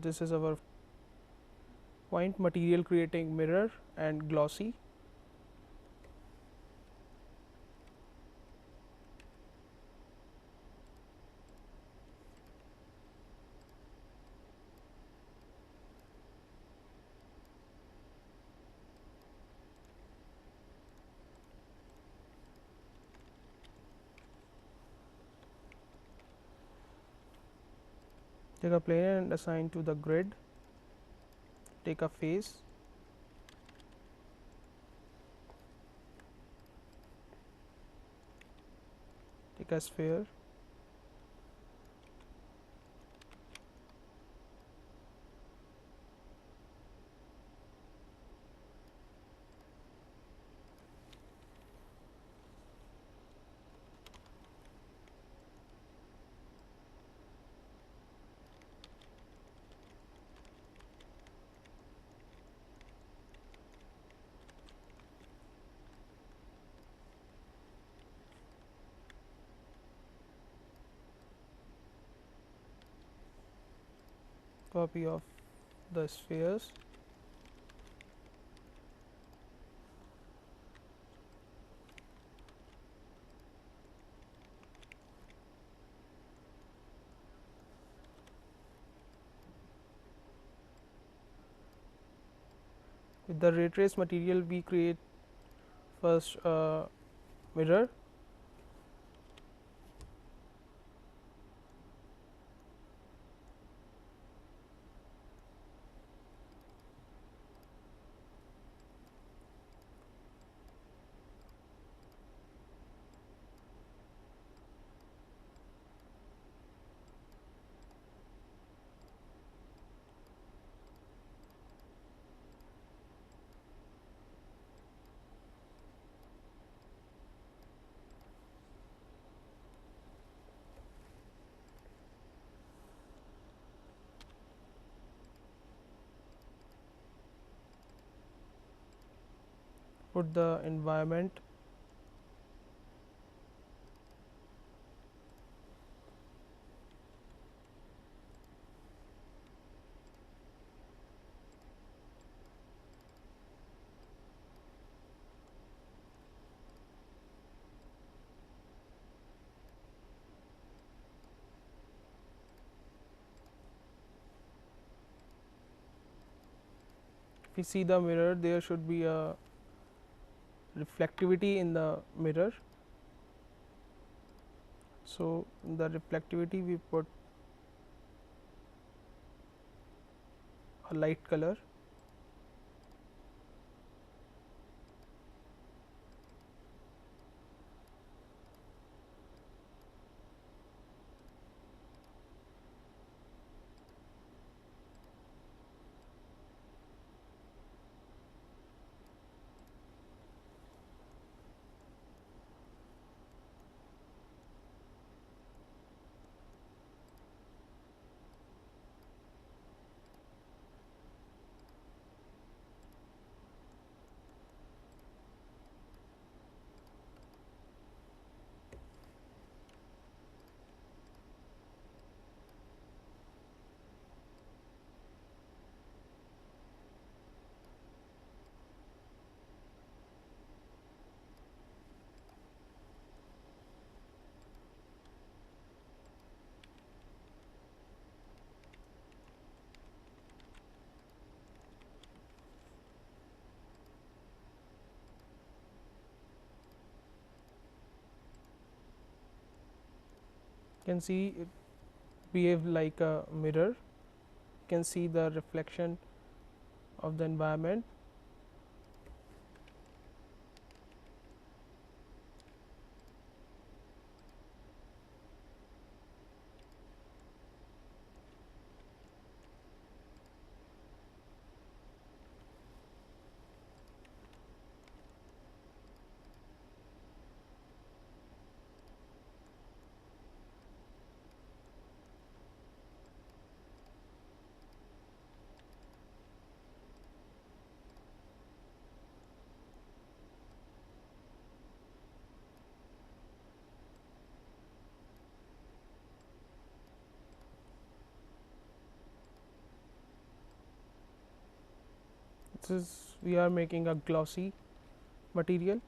this is our point, material creating mirror and glossy. Take a plane and assign to the grid. Take a face. Take a sphere. Copy of the spheres. With the ray trace material, we create first mirror. Put the environment. If you see the mirror, there should be a reflectivity in the mirror. So in the reflectivity we put a light color. You can see it behave like a mirror. You can see the reflection of the environment. This is, we are making a glossy material.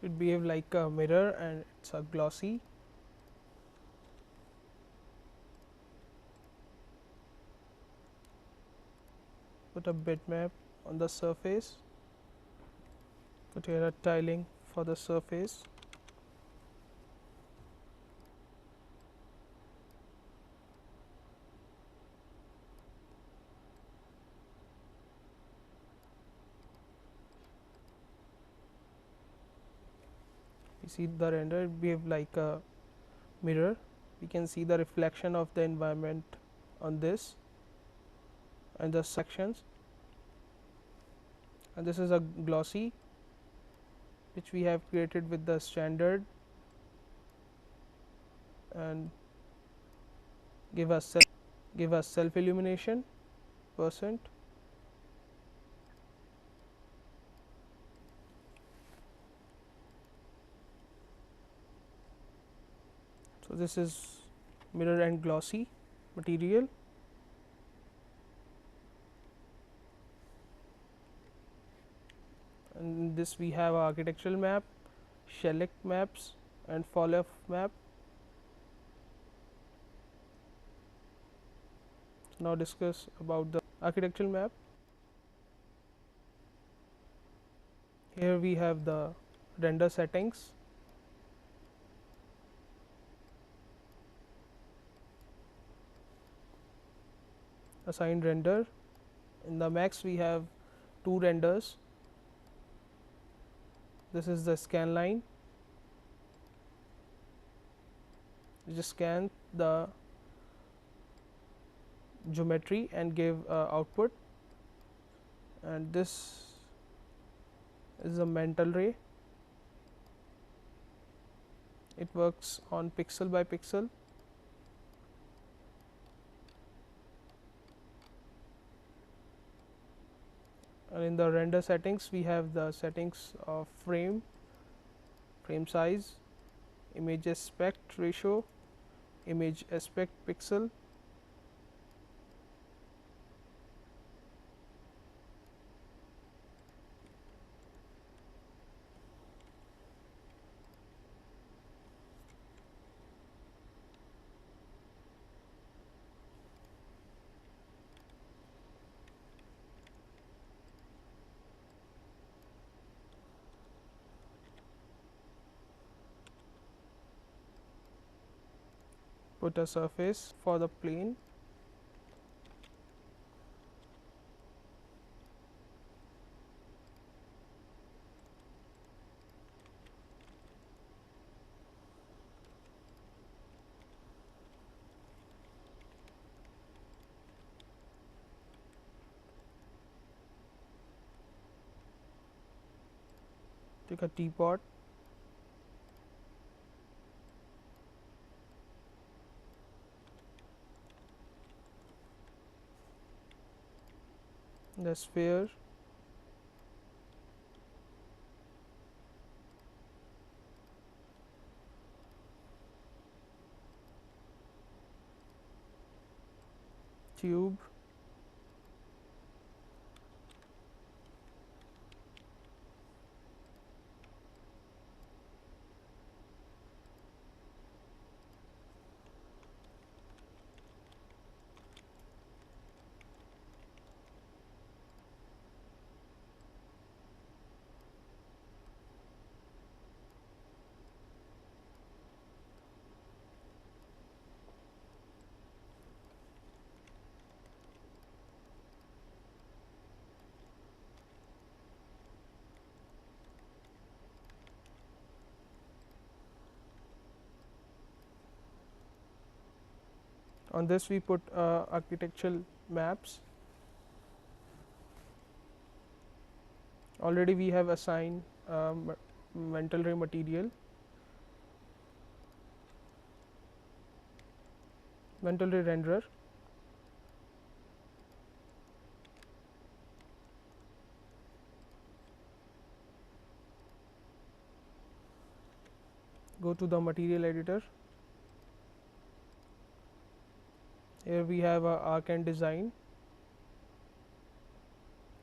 It behave like a mirror and it's a glossy. Put a bitmap on the surface. Put here a tiling for the surface. You see the render, it behave like a mirror. We can see the reflection of the environment on this and the sections. And this is a glossy which we have created with the standard and give us self illumination percent. So this is mirror and glossy material. And in this we have architectural map, select maps and fall off map. Now discuss about the architectural map. Here we have the render settings. Assign render. In the max we have 2 renders. This is the scan line. You just scan the geometry and give output, and this is a mental ray. It works on pixel by pixel. And in the render settings we have the settings of frame size, image aspect ratio, image aspect pixel, put a surface for the plane, take a teapot, the sphere, tube, On this we put architectural maps. Already we have assigned mental ray material. Mental ray renderer. Go to the material editor. Here we have a arc and design.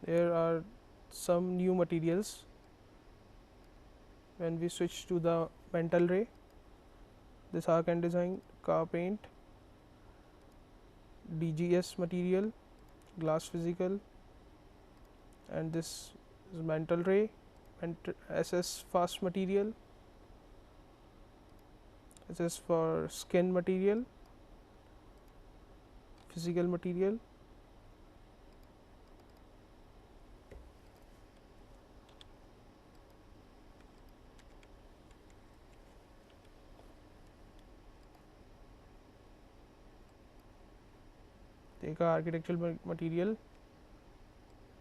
There are some new materials. When we switch to the mental ray, this arc and design, car paint, DGS material, glass physical, and this is mental ray and SS fast material. This is for skin material, physical material. Take our architectural material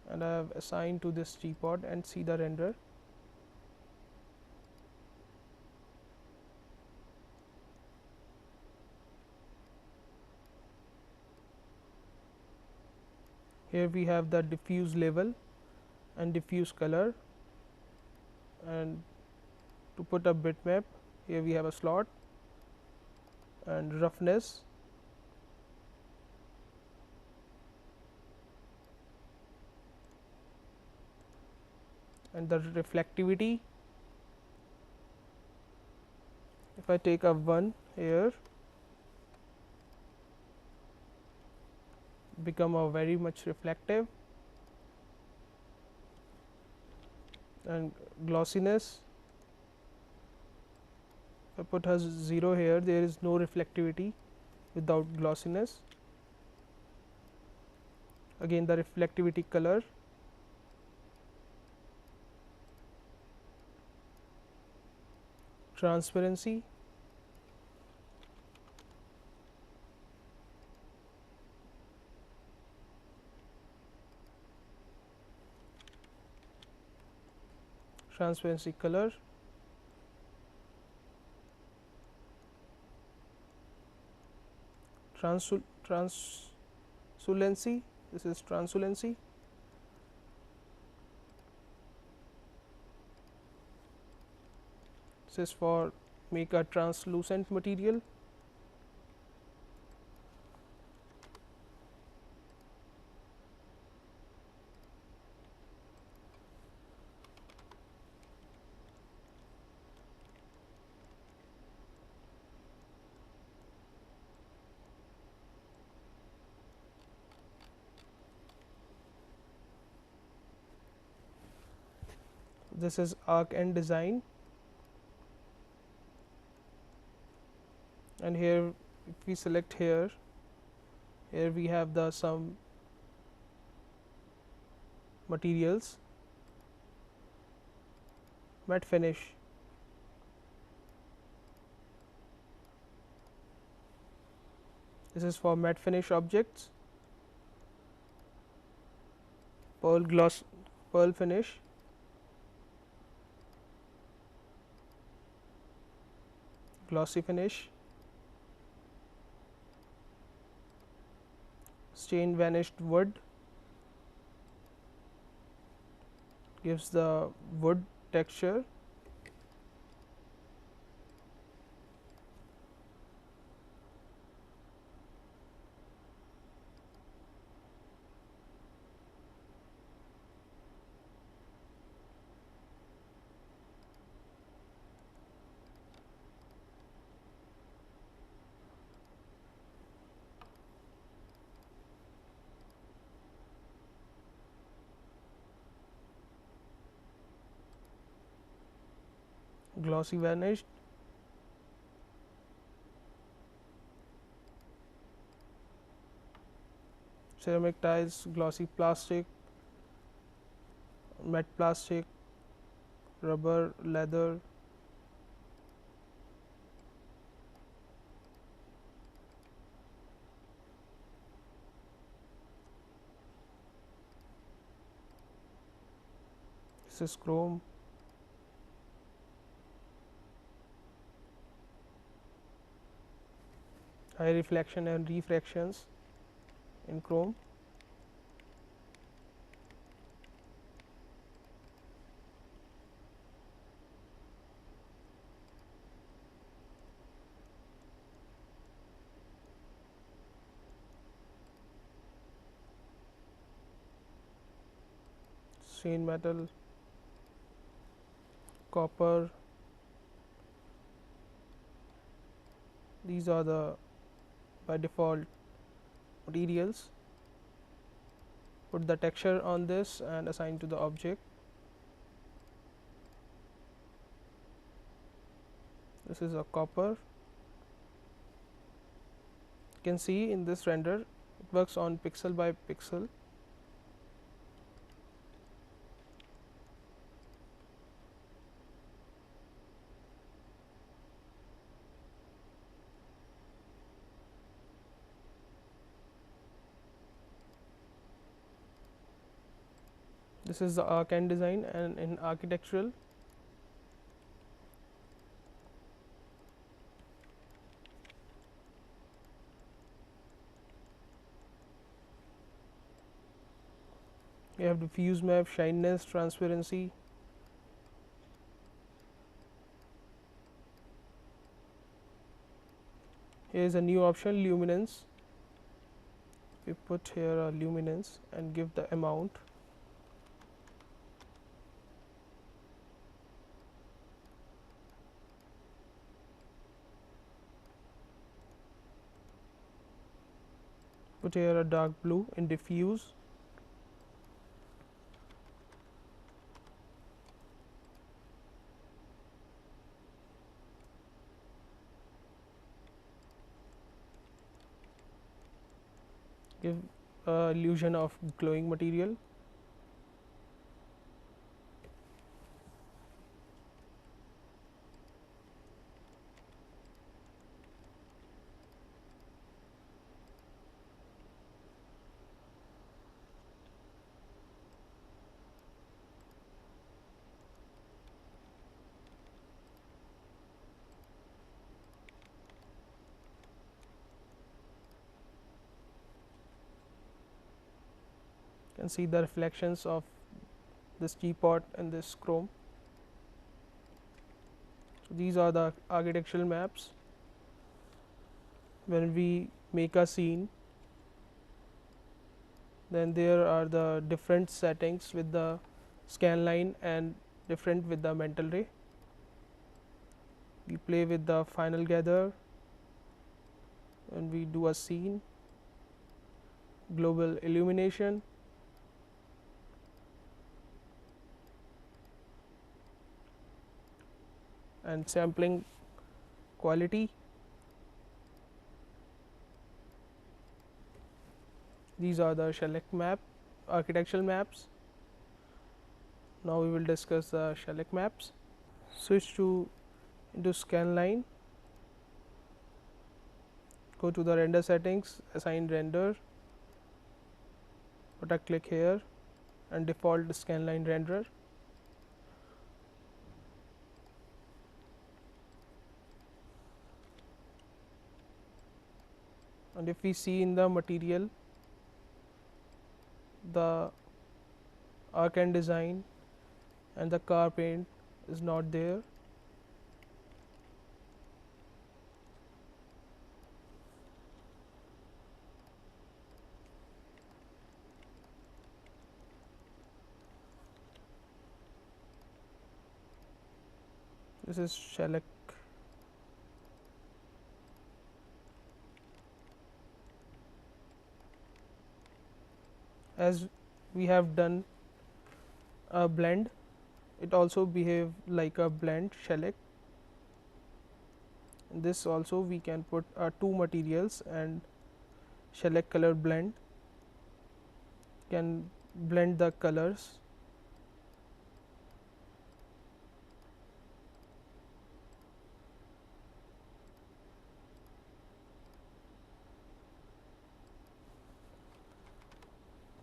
and I have assigned to this G pod and see the render. Here we have the diffuse level and diffuse color, and to put a bitmap, here we have a slot and roughness. And the reflectivity, if I take a 1 here, become a very much reflective. And glossiness, if I put a 0 here, there is no reflectivity without glossiness. Again the reflectivity color, transparency, transparency color, translucency, this is translucency, this is for make a translucent material. This is arc and design, and here if we select here we have the some materials. Matte finish, this is for matte finish objects. Pearl finish, glossy finish, stain vanished wood, gives the wood texture. Glossy vanished, ceramic tiles, glossy plastic, matte plastic, rubber, leather, This is chrome. High reflection and refractions in chrome. Stained metal, copper. These are the by default materials. Put the texture on this and assign to the object. This is a copper. You can see in this render it works on pixel by pixel. This is the arcane design, and in architectural you have diffuse map, shininess, transparency. Here is a new option, luminance. We put here a luminance and give the amount. Put here a dark blue in diffuse. Give illusion of glowing material. You can see the reflections of this teapot and this chrome. So these are the architectural maps. When we make a scene, then there are the different settings with the scan line and different with the mental ray. We play with the final gather and we do a scene, global illumination, and sampling quality. These are the shellac map, architectural maps. Now we will discuss the shellac maps. Switch to into scan line. Go to the render settings, assign render. Put a click here and default scan line renderer. And if we see in the material, the arcane design and the car paint is not there. This is shellac. As we have done a blend, it also behave like a blend shellac. In this also we can put two materials and shellac color blend, can blend the colors.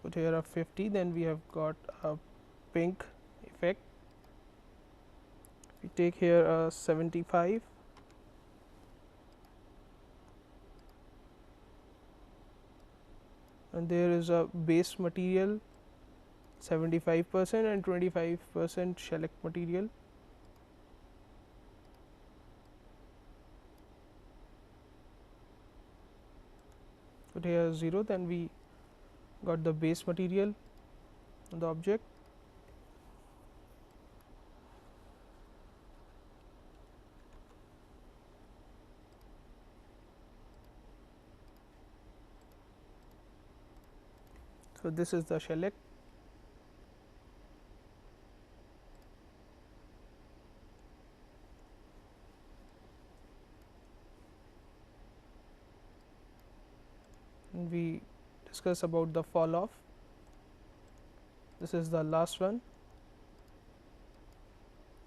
Put here a 50, then we have got a pink. If effect. We take here a 75, and there is a base material 75% and 25% shellac material. Put here 0, then we got the base material on the object. So this is the shellac. And we discuss about the fall off. This is the last one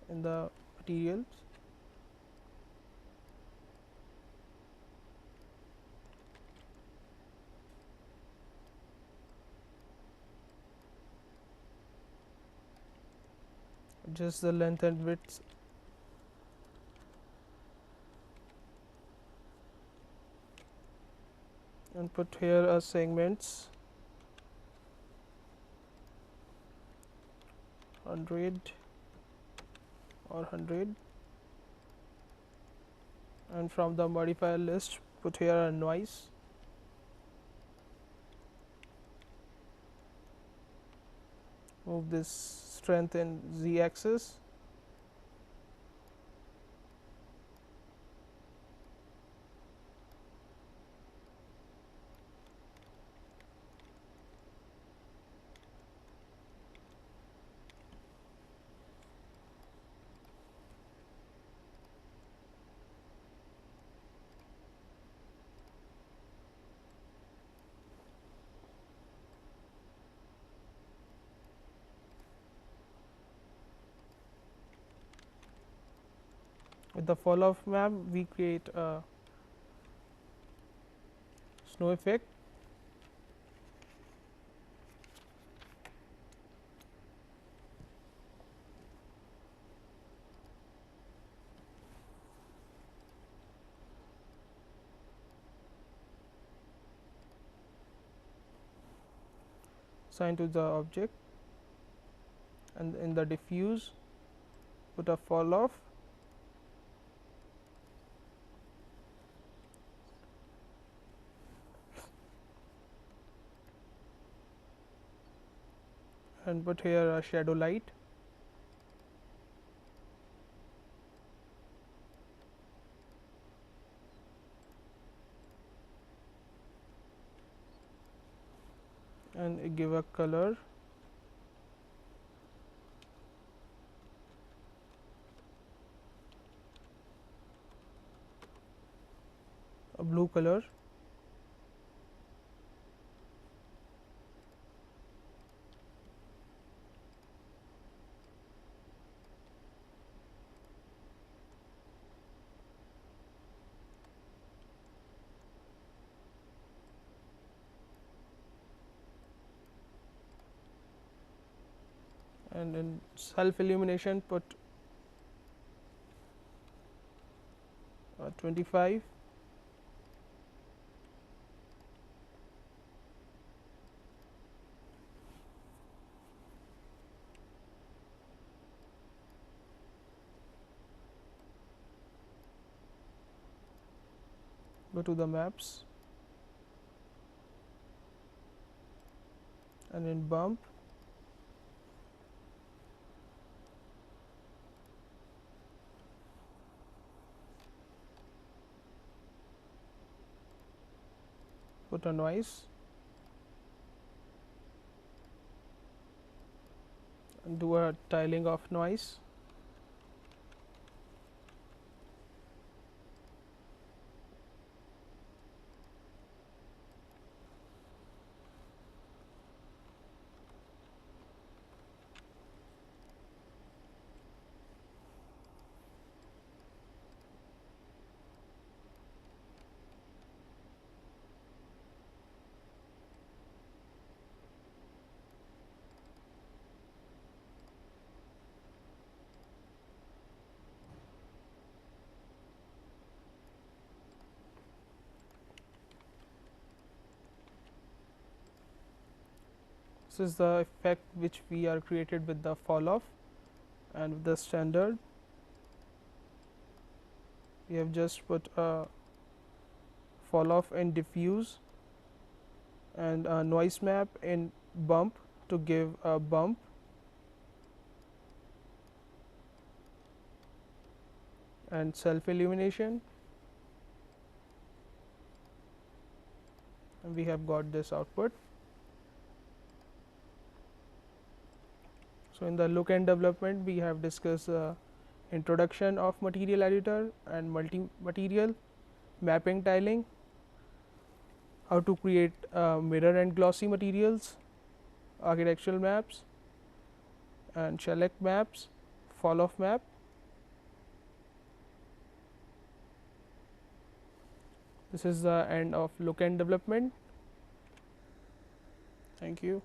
in the materials. Just the length and width. And put here a segments 100 or 100, and from the modifier list put here a noise. Move this strength in Z axis. With the fall off map, we create a snow effect. Assign to the object, and in the diffuse put a fall off. And put here a shadow light. And give a color. A blue color. And in self illumination put 25. Go to the maps, and in bump put a noise, and do a tiling of noise. This is the effect which we are created with the fall off, and with the standard we have just put a fall off in diffuse and a noise map in bump to give a bump, and self illumination, and we have got this output. So, in the look and development we have discussed introduction of material editor and multi material, mapping tiling, how to create mirror and glossy materials, architectural maps and shellac maps, fall off map. This is the end of look and development. Thank you.